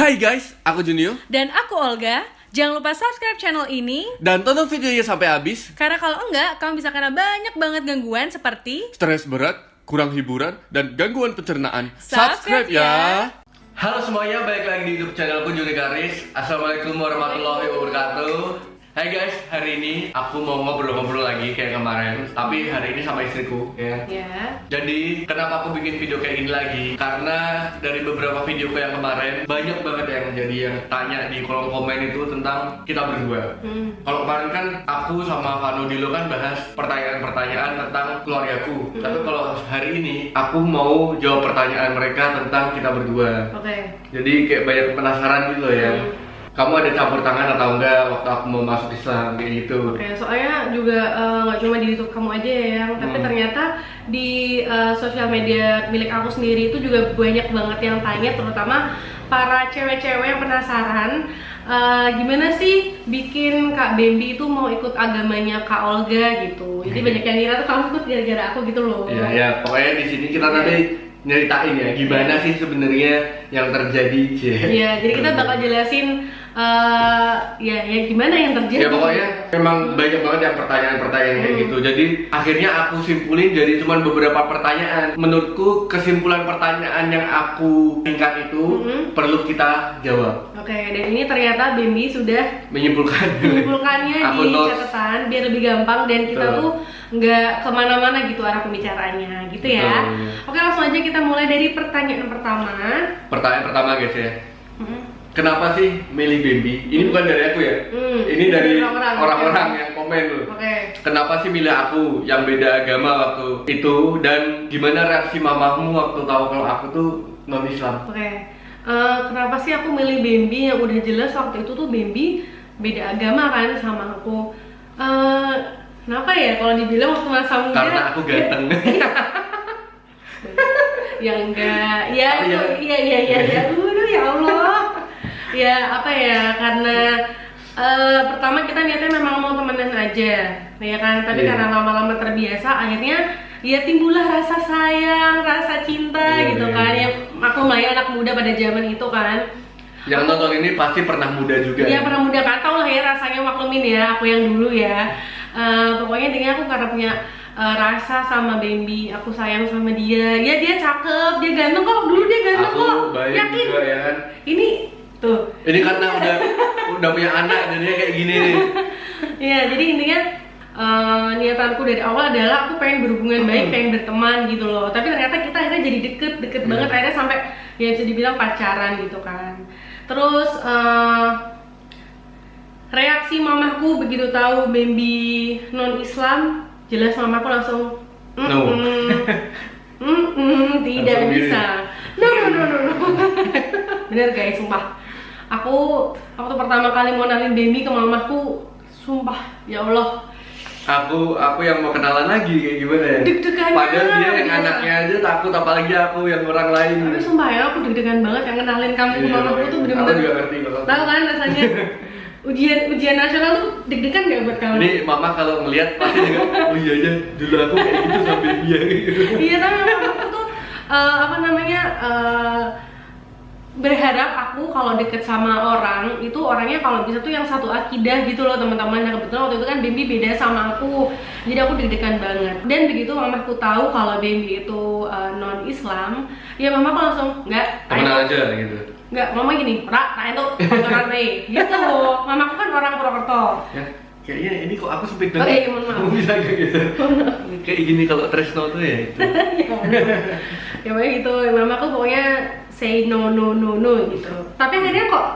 Hai guys, aku Junio. Dan aku Olga. Jangan lupa subscribe channel ini. Dan tonton videonya sampai habis. Karena kalau enggak, kamu bisa kena banyak banget gangguan seperti Stres berat, kurang hiburan, dan gangguan pencernaan. Subscribe ya. Halo semuanya, balik lagi di YouTube channelku Juni Garis. Assalamualaikum warahmatullahi wabarakatuh. Hai guys, hari ini aku mau ngobrol-ngobrol lagi kayak kemarin. Tapi hari ini sama istriku ya. Jadi kenapa aku bikin video kayak ini lagi? Karena dari beberapa videoku yang kemarin banyak banget yang tanya di kolom komen itu tentang kita berdua. Kalau kemarin kan aku sama Vano Dilo kan bahas pertanyaan-pertanyaan tentang keluargaku. Tapi kalau hari ini aku mau jawab pertanyaan mereka tentang kita berdua. Jadi kayak banyak penasaran gitu loh ya. Kamu ada campur tangan atau enggak waktu aku mau masuk Islam kayak gitu? Soalnya juga nggak cuma di YouTube kamu aja ya, tapi ternyata di sosial media milik aku sendiri itu juga banyak banget yang tanya, terutama para cewek-cewek yang penasaran gimana sih bikin Kak Bambi itu mau ikut agamanya Kak Olga gitu. Jadi banyak yang ngira tuh kamu ikut gara-gara aku gitu loh. Iya, pokoknya di sini kita nanti nyeritain ya gimana sih sebenarnya yang terjadi. Iya, jadi kita bakal jelasin ya gimana yang terjadi. Ya pokoknya memang banyak banget yang pertanyaan-pertanyaan kayak gitu. Jadi akhirnya aku simpulin jadi cuma beberapa pertanyaan. Menurutku kesimpulan pertanyaan yang aku singkat itu perlu kita jawab. Dan ini ternyata Bambi sudah Aku menyimpulkannya di notes. catatan biar lebih gampang dan kita tuh nggak kemana-mana gitu arah pembicaraannya gitu ya. Oke, langsung aja kita mulai dari pertanyaan pertama. Pertanyaan pertama guys ya. Kenapa sih milih Bambi? Ini bukan dari aku ya. Ini dari orang-orang yang komen loh. Kenapa sih milih aku yang beda agama waktu itu, dan gimana reaksi mamamu waktu tahu kalau aku tuh non Islam? Kenapa sih aku milih Bambi yang udah jelas waktu itu tuh Bambi beda agama kan sama aku. Kenapa ya kalau dibilang waktu masa muda? Karena aku ganteng. Ya enggak. Ya udah ya Allah. Ya apa ya, karena pertama kita niatnya memang mau temenan aja, ya kan. Tapi karena lama-lama terbiasa, akhirnya ya timbullah rasa sayang, rasa cinta gitu kan. Ya aku ya anak muda pada zaman itu kan. Yang nonton ini pasti pernah muda juga. Iya, pernah muda kan, tau lah ya rasanya, maklumin ya aku yang dulu ya. Pokoknya dengan aku karena punya rasa sama Bambi, aku sayang sama dia. Ya dia cakep, dia ganteng kok, dulu dia ganteng kok. Aku baik yakin juga ya kan. Ini karena udah punya anak jadinya kayak gini nih. Iya, jadi intinya niatanku dari awal adalah aku pengen berhubungan baik, pengen berteman gitu loh. Tapi ternyata kita akhirnya jadi deket banget, akhirnya sampai ya bisa dibilang pacaran gitu kan. Terus reaksi mamaku begitu tahu Bambi non Islam, jelas mamaku langsung tidak Langsung bisa. No. Bener guys, sumpah. Aku waktu pertama kali mau kenalin Bambi ke mamaku, sumpah ya Allah. Aku yang mau kenalan lagi kayak gimana ya? Deg-degan. Padahal dia yang anaknya aja takut, apalagi aku yang orang lain. Tapi sumpah ya, aku deg-degan banget yang kenalin kamu ke mamaku tuh bener-bener. Aku juga ngerti kalau. Tahu kan rasanya? Ujian nasional tuh deg-degan gak buat kamu? Ini mama kalau ngelihat pasti juga, oh iya aja, dulu aku kayak gitu sampai dia gitu. Iya, tapi mamaku tuh berharap aku kalau deket sama orang itu orangnya kalau bisa tuh yang satu akidah gitu loh teman-teman. Nah kebetulan waktu itu kan Bambi beda sama aku, jadi aku deg-degan banget. Dan begitu mamaku tahu kalau Bambi itu non Islam, ya mamaku langsung temenan aja gitu. Enggak, mama gini, tak itu kotoran gitu. Mamaku kan orang Purwokerto. Ya, kayaknya ini kok aku sempit banget. Mohon maaf. Kamu bisa kayak gitu. Kayak gini kalau Tresno tuh ya itu. Ya pokoknya gitu, mamaku pokoknya say no gitu. Tapi akhirnya kok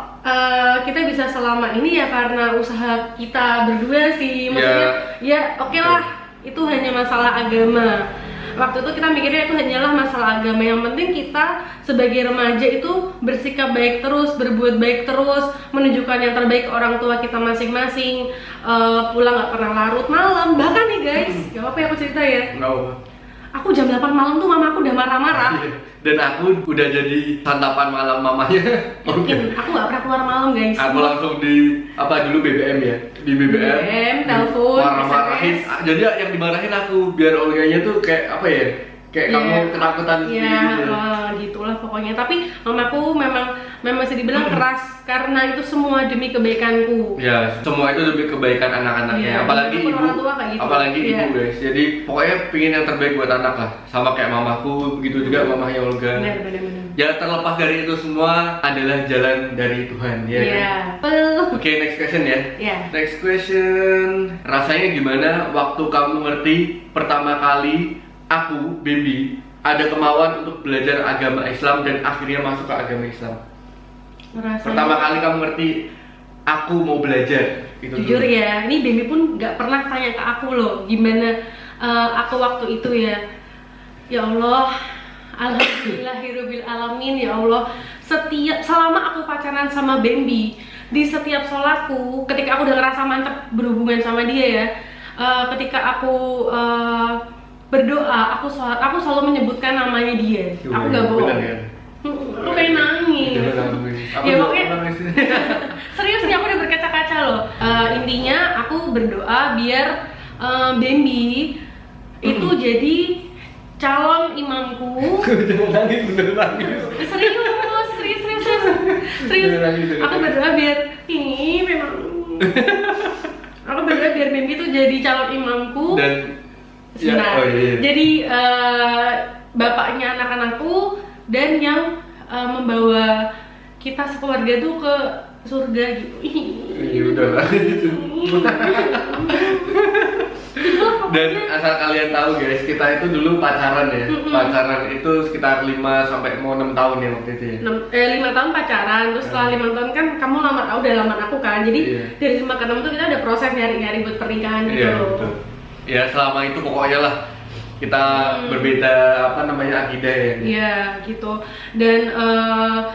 kita bisa selama ini ya karena usaha kita berdua sih. Maksudnya ya oke lah, itu hanya masalah agama. Waktu itu kita mikirnya itu hanyalah masalah agama. Yang penting kita sebagai remaja itu bersikap baik terus, berbuat baik terus, menunjukkan yang terbaik ke orang tua kita masing-masing, pulang gak pernah larut malam. Bahkan nih guys, gak apa-apa ya aku cerita ya. Aku jam 8 malam tuh mama aku udah marah-marah. Dan aku udah jadi santapan malam mamanya. Yakin, aku gak pernah keluar malam guys. Aku langsung di dulu BBM ya, di BBM telepon, marah-marahin. Jadi yang dimarahin aku biar Olganya tuh kayak apa ya? kayak kamu ketakutan sendiri gitu. Gitulah pokoknya. Tapi mamaku memang memang bisa dibilang keras karena itu semua demi kebaikanku. Ya, semua itu demi kebaikan anak-anaknya. Iya, apalagi walaupun ibu, orang tua kayak gitu. apalagi Iya. ibu guys. Jadi pokoknya pingin yang terbaik buat anak lah. Sama kayak mamaku, begitu juga mamahnya Olga. Benar. Ya terlepas dari itu semua adalah jalan dari Tuhan, ya. Iya. Kan? Oke, next question ya. Iya. Next question. Rasanya gimana waktu kamu ngerti pertama kali aku, baby, ada kemauan untuk belajar agama Islam dan akhirnya masuk ke agama Islam? Rasanya, Pertama kali kamu ngerti aku mau belajar itu jujur dulu. ya, ini Baby pun nggak pernah tanya ke aku loh gimana aku waktu itu ya. Ya Allah, alhamdulillahirabbil alamin. Ya Allah, selama aku pacaran sama Bambi, di setiap sholatku, ketika aku udah ngerasa mantep berhubungan sama dia ya, ketika aku berdoa, aku sholat, aku selalu menyebutkan namanya dia. Aku nggak bohong. Bener, kan? Aku kayak nangis. Aku Ya, juga pokoknya nangis. serius nih, aku udah berkaca-kaca loh. Intinya aku berdoa biar Bambi itu jadi calon imamku. Bener nangis, bener nangis. Serius. Aku berdoa biar ini memang. Aku berdoa biar Bambi itu jadi calon imamku. Dan Sebentar. ya, oh iya. Jadi bapaknya anak-anakku dan yang membawa kita sekeluarga tuh ke surga gitu. Iya udah lah gitu. Dan asal kalian tahu guys, kita itu dulu pacaran ya. Pacaran itu sekitar 5 sampai mau 6 tahun ya waktu itu ya. 5 tahun pacaran, terus setelah 5 tahun kan kamu lamar aku, udah lamar aku kan. Jadi Iya. dari 5 ke 6 tuh kita ada proses nyari-nyari buat pernikahan gitu Iya loh. betul. Ya selama itu pokoknya lah kita berbeda apa namanya akidah ya. Iya gitu. Dan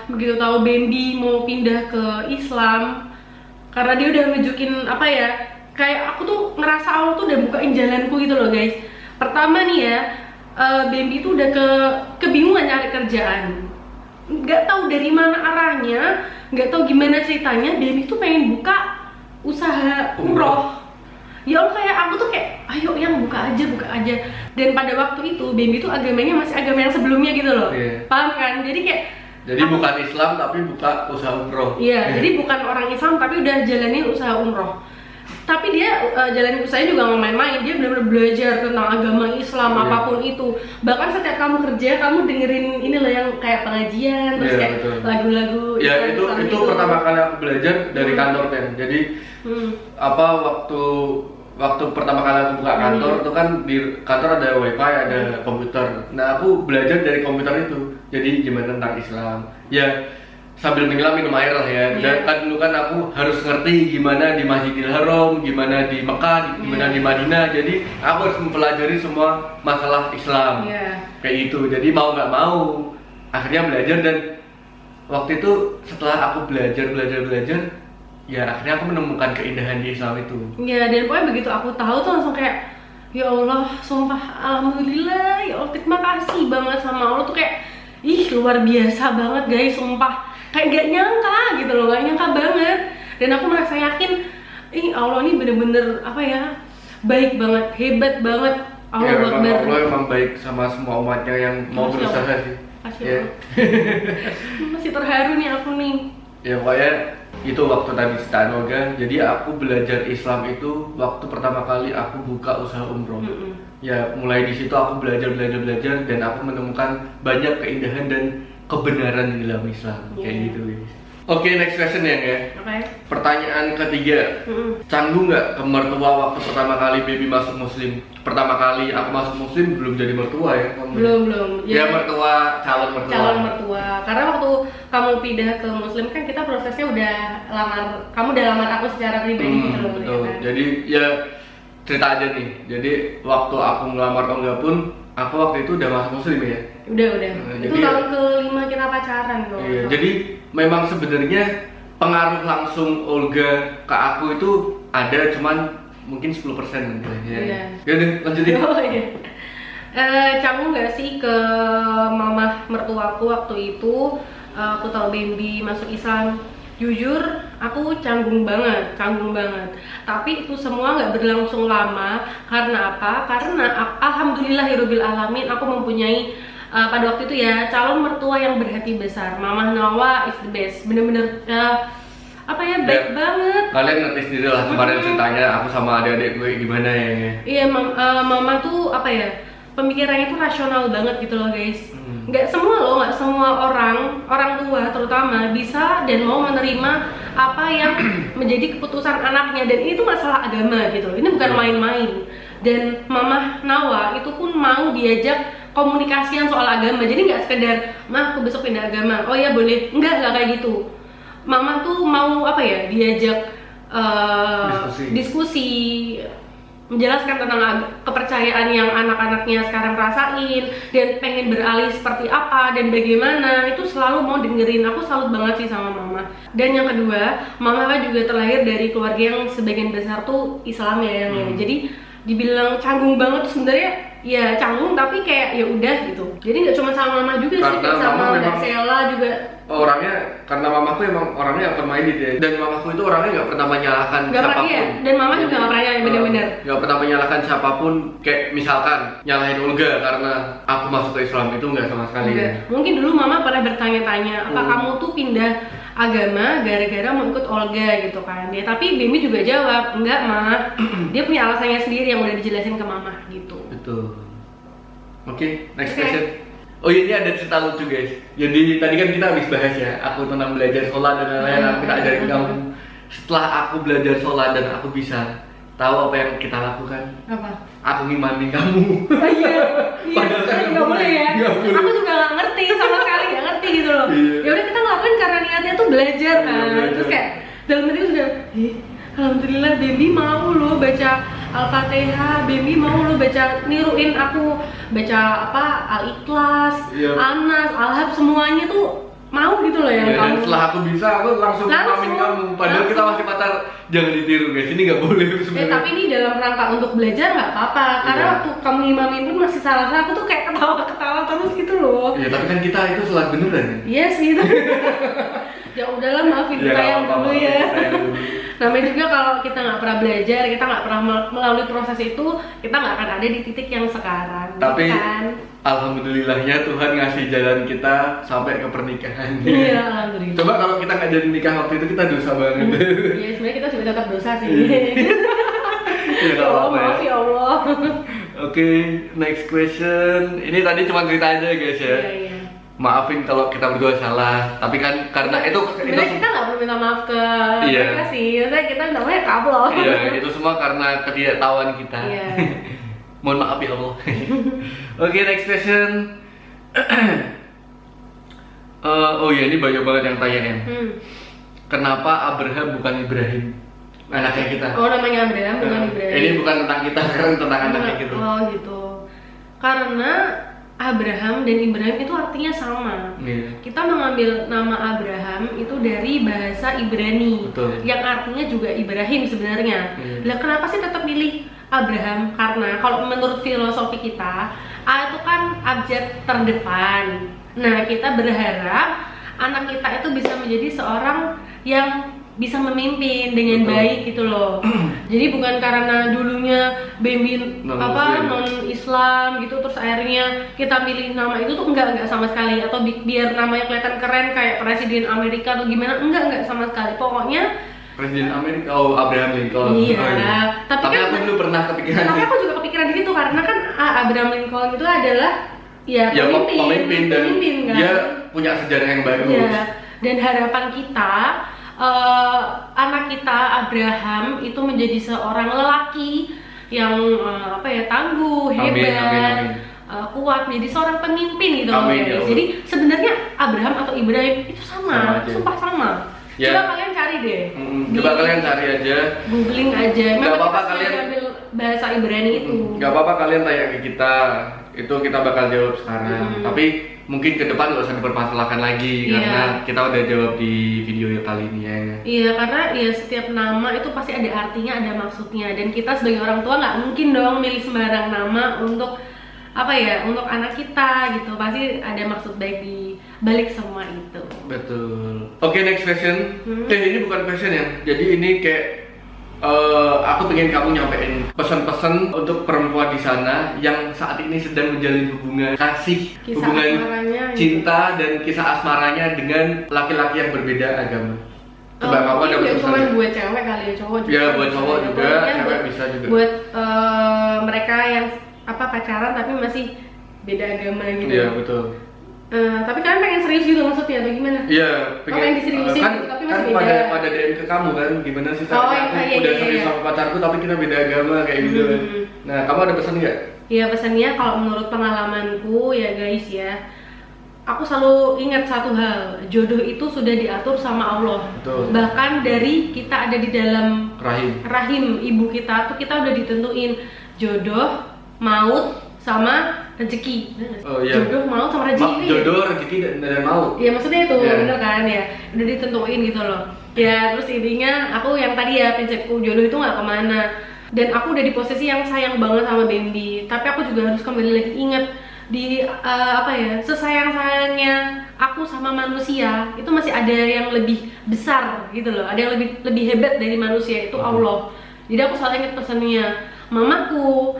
begitu tahu Bambi mau pindah ke Islam, karena dia udah nunjukin apa ya, kayak aku tuh ngerasa Allah tuh udah bukain jalanku gitu loh guys. Pertama nih ya, Bambi tuh udah kebingungan nyari kerjaan, nggak tahu dari mana arahnya, nggak tahu gimana ceritanya. Bambi tuh pengen buka usaha umroh. Ya Allah, kayak aku tuh kayak ayo yang buka aja. Dan pada waktu itu Bambi tuh agamanya masih agama yang sebelumnya gitu loh. Iya. Paham kan? Jadi kayak bukan Islam tapi buka usaha umroh. iya, jadi bukan orang Islam tapi udah jalanin usaha umroh. Tapi dia jalanin usahanya juga nggak main-main. Dia benar-benar belajar tentang agama Islam, Iya. apapun itu. Bahkan setiap kamu kerja, kamu dengerin ini loh yang kayak pengajian, terus Iya, kayak betul. lagu-lagu Ya Islam itu gitu. pertama kali aku belajar dari kantor kan. Jadi apa waktu pertama kali aku buka kantor itu kan di kantor ada wifi, ada komputer. Nah aku belajar dari komputer itu. Jadi gimana tentang Islam. Ya sambil menyelam minum air lah ya. Dan kan dulu kan aku harus ngerti gimana di Masjidil Haram, gimana di Mekah, gimana di Madinah. Jadi aku harus mempelajari semua masalah Islam. Kayak gitu. Jadi mau nggak mau akhirnya belajar. Dan waktu itu setelah aku belajar ya akhirnya aku menemukan keindahan di Islam itu. Ya, dan pokoknya begitu aku tahu tuh langsung kayak ya Allah, sumpah alhamdulillah, ya Allah, terima kasih banget sama Allah tuh kayak ih luar biasa banget guys, sumpah kayak gak nyangka gitu loh, gak nyangka banget. Dan aku merasa yakin Allah ini bener-bener apa ya, baik banget, hebat banget. Allah Ya, Akbar. Allah emang baik sama semua umatnya yang mau Masya berusaha Allah. sih. Masya Ya. Allah. Masih terharu nih aku nih. Ya pokoknya itu waktu tadi cerita Olga. Jadi aku belajar Islam itu waktu pertama kali aku buka usaha umroh. Ya mulai di situ aku belajar dan aku menemukan banyak keindahan dan kebenaran di dalam Islam. Kayak gitu guys. Oke, next question ya. Oke. Pertanyaan ketiga. Canggung nggak ke mertua waktu pertama kali baby masuk muslim? Pertama kali aku masuk muslim belum jadi mertua ya kamu? Belum. Ya mertua, calon mertua. Karena waktu kamu pindah ke muslim kan kita prosesnya udah kamu udah lamar aku secara pribadi gitu loh. Betul. Ya kan? Jadi ya cerita aja nih. Jadi waktu aku ngelamar Olga pun aku waktu itu udah masuk muslim ya. Udah. Nah, Itu jadi tahun ke-5 kita pacaran kok. Iya, jadi memang sebenarnya pengaruh langsung Olga ke aku itu ada, cuman mungkin 10% gitu ya. Iya. Ya udah lanjutin. Oh iya. Canggung nggak sih ke mama mertuaku waktu itu aku tahu Bambi masuk Islam? Jujur, aku canggung banget. Tapi itu semua nggak berlangsung lama. Karena apa? Karena alhamdulillahirabbil alamin aku mempunyai pada waktu itu ya, calon mertua yang berhati besar. Mamah Nawa is the best. Bener-bener baik banget. Kalian ngerti sendiri lah kemarin ceritanya aku sama adik-adik gue gimana ya. Iya, mama tuh pemikirannya tuh rasional banget gitu loh guys. Nggak semua orang tua terutama bisa dan mau menerima apa yang menjadi keputusan anaknya, dan ini tuh masalah agama gitu loh. Ini bukan main-main. Dan Mamah Nawa itu pun mau diajak komunikasian soal agama. Jadi nggak sekedar, "Mah, aku besok pindah agama." "Oh ya boleh." Nggak kayak gitu. Mama tuh mau diajak diskusi, menjelaskan tentang kepercayaan yang anak-anaknya sekarang rasain dan pengen beralih seperti apa dan bagaimana. Itu selalu mau dengerin. Aku salut banget sih sama mama. Dan yang kedua, mama kan juga terlahir dari keluarga yang sebagian besar tuh Islam ya. Jadi dibilang canggung banget tuh sebenarnya ya canggung, tapi kayak ya udah gitu. Jadi nggak cuma sama mama juga sih, kayak sama Mbak Sela juga. Karena mamaku emang orangnya open minded ya, dan mamaku itu orangnya nggak pernah menyalahkan siapapun. Iya. Dan mama juga nggak pernah bener-bener nggak pernah menyalahkan siapapun. Kayak misalkan nyalahin Olga karena aku masuk ke Islam, itu nggak sama sekali. Mungkin dulu mama pernah bertanya-tanya, apa kamu tuh pindah agama gara-gara mau ikut Olga gitu kan ya. Tapi Bimi juga jawab, enggak mah, dia punya alasannya sendiri yang udah dijelasin ke mama gitu. Betul. Oke, next question. Oh iya, ini ada cerita lucu guys. Jadi tadi kan kita habis bahas ya, aku tentang belajar sholat dan lain-lain. Aku kita ajarin kamu. Setelah aku belajar sholat dan aku bisa tahu apa yang kita lakukan. Apa? Aku ngimamin kamu. Oh iya. Padahal kan nggak boleh ya. Aku juga nggak ngerti sama sekali, nggak ngerti gitu loh. Ya udah kita ngelakuin karena niatnya tuh belajar kan. Terus kayak dalam hati sudah, alhamdulillah Bemi mau lo baca Al-Fatihah, Bemi mau lo baca, niruin aku baca Al-Ikhlas, Anas, Al-Hab, semuanya tuh mau gitu loh ya. Dan setelah aku bisa, aku langsung ngimamin kamu. Padahal kita masih pacar, jangan ditiru guys, ini nggak boleh sebenarnya. Tapi ini dalam rangka untuk belajar nggak apa-apa, karena waktu kamu ngimamin pun masih salah, aku tuh kayak ketawa-ketawa terus gitu loh. Iya, tapi kan kita itu sholat beneran kan? Iya sih. Ya udahlah, maafin kita yang dulu ya. Namanya juga kalau kita nggak pernah belajar, kita nggak pernah melalui proses itu, kita nggak akan ada di titik yang sekarang. Tapi kan? Alhamdulillahnya Tuhan ngasih jalan kita sampai ke pernikahan. Iya, alhamdulillah. Coba kalau kita nggak jadi nikah waktu itu, kita dosa banget. Iya, sebenarnya kita juga tetap dosa sih. Ya, maaf ya Allah. Oke, next question. Ini tadi cuma cerita aja guys ya. Iya. Maafin kalau kita berdua salah, tapi kan karena itu sebenarnya kita nggak perlu minta maaf ke mereka sih, maksudnya kita namanya kablo. Iya, itu semua karena ketidaktahuan kita. Iya. Mohon maaf ya Allah. Oke, next question. Oh iya, ini banyak banget yang tanyain. Kenapa Abraham bukan Ibrahim? Anaknya kita. Oh, namanya Abraham bukan Ibrahim. Ini bukan tentang kita, sekarang tentang anaknya gitu. Oh gitu. Karena Abraham dan Ibrahim itu artinya sama. Kita mengambil nama Abraham itu dari bahasa Ibrani. Betul. Yang artinya juga Ibrahim sebenarnya. Lah kenapa sih tetap pilih Abraham? Karena kalau menurut filosofi kita, A itu kan abjad terdepan. Nah, kita berharap anak kita itu bisa menjadi seorang yang bisa memimpin dengan baik gitu loh. Jadi bukan karena dulunya Bemi non Islam gitu, terus akhirnya kita milih nama itu tuh enggak sama sekali, atau biar namanya kelihatan keren kayak Presiden Amerika atau gimana, enggak sama sekali. Pokoknya Presiden Amerika, Abraham Lincoln. Iya. Tapi kan aku dulu pernah kepikiran. Tapi aku juga kepikiran di situ karena kan Abraham Lincoln itu adalah pemimpin dan kan? Dia punya sejarah yang bagus. Iya. Dan harapan kita anak kita Abraham itu menjadi seorang lelaki yang tangguh, hebat, kuat, menjadi seorang pemimpin gitu. Jadi sebenarnya Abraham atau Ibrahim itu sama sumpah sama. Ya. Coba kalian cari deh. Coba kalian cari aja. Googling aja. Gak apa-apa kalian ambil bahasa Ibrani itu. Gak apa-apa kalian tanya ke kita, itu kita bakal jawab sekarang. Tapi mungkin ke depan gak usah dipermasalahkan lagi karena kita udah jawab di video yang kali ini ya. Iya, karena ya setiap nama itu pasti ada artinya, ada maksudnya, dan kita sebagai orang tua nggak mungkin dong milih sembarang nama untuk untuk anak kita gitu. Pasti ada maksud baik di balik semua itu. Betul. Oke, next question. Ini bukan question ya. Jadi ini kayak Aku pengen kamu nyampein pesan-pesan untuk perempuan di sana yang saat ini sedang menjalin hubungan kasih, Kisah hubungan asmaranya, cinta dan kisah asmaranya dengan laki-laki yang berbeda agama. Coba kamu ada mungkin pesan cuma nggak? buat cewek kali ya, cowok juga. Ya buat cowok juga, Pokoknya cewek buat, bisa juga. buat mereka yang pacaran tapi masih beda agama gitu. Iya betul. Tapi kalian pengen serius gitu maksudnya atau gimana? Iya, pengen diseriusin kan, gitu, tapi kan masih beda. pada DM ke kamu kan, gimana sih Oh, aku iya, udah iya, serius iya. sama pacarku tapi kita beda agama kayak gitu kan. Nah, kamu ada pesan nggak? Ya pesannya kalau menurut pengalamanku ya guys ya, aku selalu ingat satu hal, jodoh itu sudah diatur sama Allah. Betul. Bahkan dari kita ada di dalam Rahim. ibu kita tuh kita udah ditentuin jodoh, maut, sama rezeki. Oh, iya. Jodoh, maut, sama rezeki. Jodoh, rezeki dan maut. Ya maksudnya itu Iya. bener kan ya, udah ditentuin gitu loh. Ya terus intinya aku yang tadi ya prinsipku jodoh itu nggak kemana. Dan aku udah di posisi yang sayang banget sama Bambi. Tapi aku juga harus kembali lagi ingat di sesayang-sayangnya aku sama manusia itu masih ada yang lebih besar gitu loh. Ada yang lebih hebat dari manusia, itu Allah. Jadi aku selalu ingat pesannya mamaku,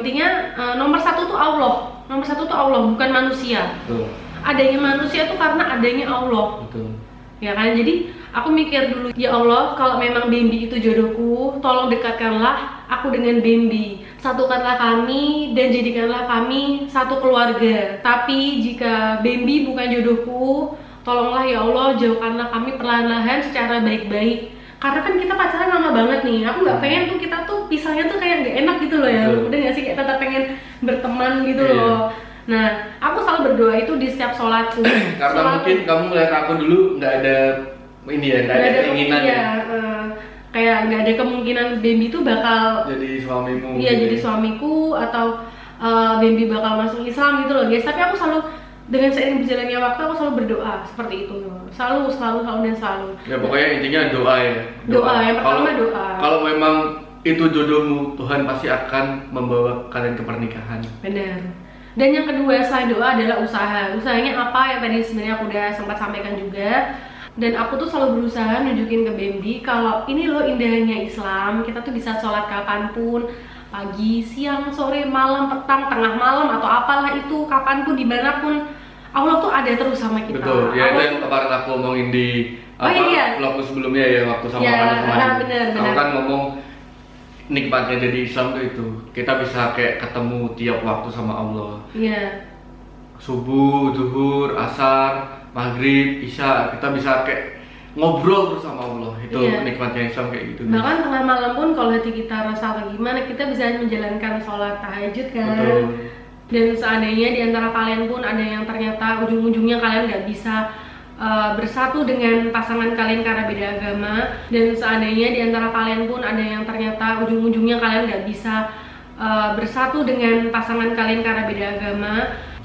intinya nomor satu tuh Allah. Nomor satu tuh Allah, bukan manusia. Betul. Adanya manusia tuh karena adanya Allah. Betul. Ya kan, jadi aku mikir dulu, ya Allah, kalau memang Bambi itu jodohku, tolong dekatkanlah aku dengan Bambi, satukanlah kami dan jadikanlah kami satu keluarga. Tapi jika Bambi bukan jodohku, tolonglah ya Allah, jauhkanlah kami perlahan-lahan secara baik-baik. Karena kan kita pacaran lama banget nih, aku nggak pengen tuh kita tuh pisahnya tuh kayak nggak enak gitu loh ya. Udah nggak sih, kayak tetap pengen berteman gitu loh. Nah, aku selalu berdoa itu di setiap sholatku. Karena mungkin kamu melihat aku dulu nggak ada ini ya, nggak ada keinginan ya. Kayak nggak ada kemungkinan Bambi itu bakal Jadi suamimu. iya gitu jadi ya. suamiku atau Bambi bakal masuk Islam gitu loh guys. Tapi aku selalu dengan seiring berjalannya waktu aku selalu berdoa seperti itu, selalu dan selalu. Ya pokoknya intinya doa ya. Doa, yang pertama doa. Kalau memang itu jodohmu, Tuhan pasti akan membawa kalian ke pernikahan. Benar. Dan yang kedua selain doa adalah usaha. Usahanya apa yang tadi sebenarnya aku udah sempat sampaikan juga. Dan aku tuh selalu berusaha nunjukin ke Bambi kalau ini loh indahnya Islam. Kita tuh bisa sholat kapanpun, pagi, siang, sore, malam, petang, tengah malam atau apalah itu, kapanpun, dimanapun Allah tuh ada terus sama kita. Betul. Ya itu Allah yang kemarin aku ngomongin di iya. vlogku sebelumnya ya, waktu sama Ya, makan sama Ibu. benar. Aku kan ngomong nikmatnya jadi Islam tuh itu. Kita bisa kayak ketemu tiap waktu sama Allah. Iya. Subuh, zuhur, asar, maghrib, isya, kita bisa kayak ngobrol terus sama Allah. Itu Iya. nikmatnya Islam kayak gitu. Bahkan tengah malam pun kalau hati kita rasa apa gimana, kita bisa menjalankan sholat tahajud kan. Betul. Dan seandainya di antara kalian pun ada yang ternyata ujung-ujungnya kalian nggak bisa bersatu dengan pasangan kalian karena beda agama, dan seandainya di antara kalian pun ada yang ternyata ujung-ujungnya kalian nggak bisa bersatu dengan pasangan kalian karena beda agama,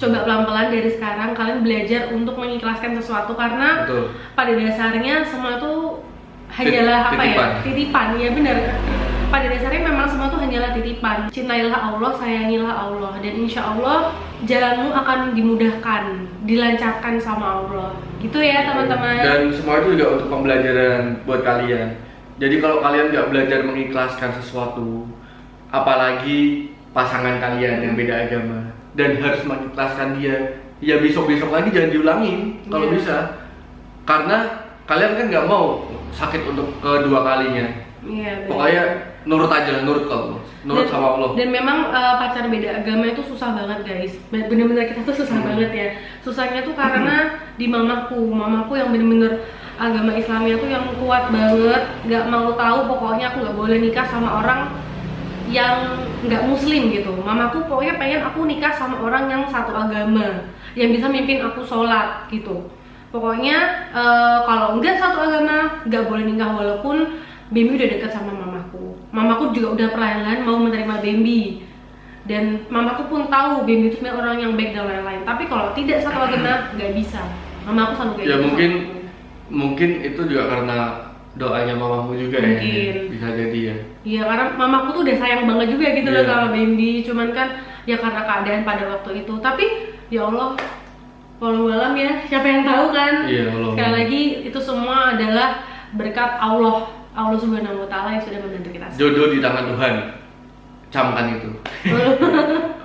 coba pelan-pelan dari sekarang kalian belajar untuk mengikhlaskan sesuatu, karena Betul. pada dasarnya semua itu hanyalah titipan. Ya benar. Pada dasarnya memang semua itu hanyalah titipan. Cintailah Allah, sayangilah Allah, dan insya Allah jalanmu akan dimudahkan, dilancarkan sama Allah. Gitu ya teman-teman. Dan semua itu juga untuk pembelajaran buat kalian. Jadi kalau kalian nggak belajar mengikhlaskan sesuatu, apalagi pasangan kalian yang beda agama, dan harus mengikhlaskan dia, ya besok-besok lagi jangan diulangin kalau bisa. Karena kalian kan nggak mau sakit untuk kedua kalinya. Iya, Pokoknya nurut aja, nurut ke Allah, nurut sama Allah. Dan memang pacar beda agama itu susah banget guys. Bener-bener kita tuh susah banget ya. Susahnya tuh karena di mamaku yang bener-bener agama Islamnya tuh yang kuat banget. Nggak mau tahu, pokoknya aku nggak boleh nikah sama orang yang nggak muslim gitu. Mamaku pokoknya pengen aku nikah sama orang yang satu agama, yang bisa mimpin aku sholat gitu. Pokoknya kalau nggak satu agama nggak boleh nikah, walaupun Bambi udah dekat sama mamaku. Mamaku juga udah perlahan-lahan mau menerima Bambi. Dan mamaku pun tahu Bambi itu sebenarnya orang yang baik dan lain-lain. Tapi kalau tidak satu agama nggak bisa. Mamaku selalu kayak Ya gitu. mungkin itu juga karena doanya mamamu juga Mungkin. ya. Bisa jadi ya. Iya, karena mamaku tuh udah sayang banget juga gitu loh Iya. sama Bambi. Cuman kan ya karena keadaan pada waktu itu. Tapi ya Allah, walau alam ya, siapa yang tahu kan. Iya, Allah. Sekali lagi itu semua adalah berkat Allah. Allah Subhanahu wa taala yang sudah membantu kita. Jodoh di tangan Tuhan. Camkan itu.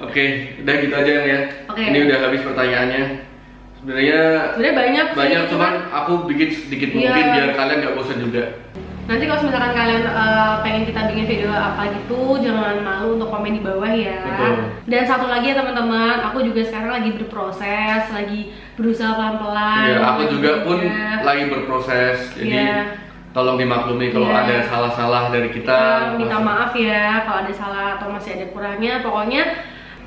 Oke, udah gitu aja ya. Oke. Ini udah habis pertanyaannya. Sebenarnya banyak sih, cuman aku bikin sedikit mungkin Iya. biar kalian nggak bosan juga. Nanti kalau misalkan kalian pengen kita bikin video apa gitu, jangan malu untuk komen di bawah ya. Betul. Dan satu lagi ya teman-teman, aku juga sekarang lagi berproses, lagi berusaha pelan-pelan. Ya, aku juga pun Iya. lagi berproses. Jadi Iya. tolong dimaklumi kalau Iya. ada salah-salah dari kita. Minta maaf ya kalau ada salah atau masih ada kurangnya. Pokoknya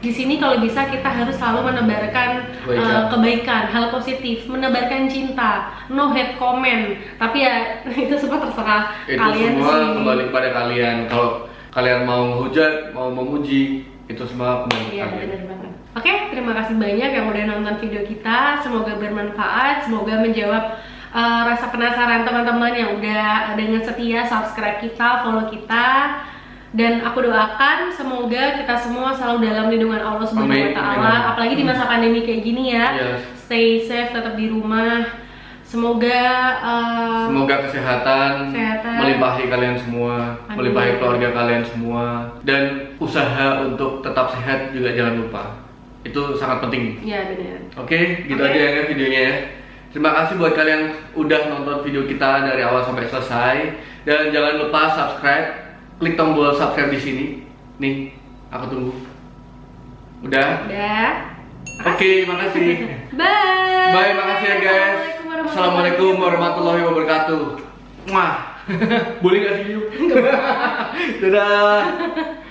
di sini kalau bisa kita harus selalu menebarkan kebaikan, hal positif, menebarkan cinta, no hate comment. Tapi ya itu semua terserah Itu kalian semua sih. kembali pada kalian. Kalau kalian mau menghujat, mau memuji, itu semua kembali Iya, ke kalian. benar banget. Oke, terima kasih banyak yang udah nonton video kita. Semoga bermanfaat, semoga menjawab rasa penasaran teman-teman yang udah dengan setia subscribe kita, follow kita. Dan aku doakan semoga kita semua selalu dalam lindungan Allah Subhanahu wa Amin, taala. amin. Apalagi di masa pandemi kayak gini ya. Yes. Stay safe, tetap di rumah. Semoga Semoga kesehatan Kesehatan. melimpahi kalian semua, Amin. melimpahi keluarga kalian semua, dan usaha untuk tetap sehat juga jangan lupa. Itu sangat penting. ya benar. Oke, gitu Oke. aja ya videonya ya. Terima kasih buat kalian udah nonton video kita dari awal sampai selesai, dan jangan lupa subscribe, klik tombol subscribe di sini. Nih, aku tunggu. Udah? Udah. Oke, makasih. Bye. Bye, makasih ya guys. Assalamualaikum warahmatullahi wabarakatuh. Mwah. Boleh gak sih? Dadah.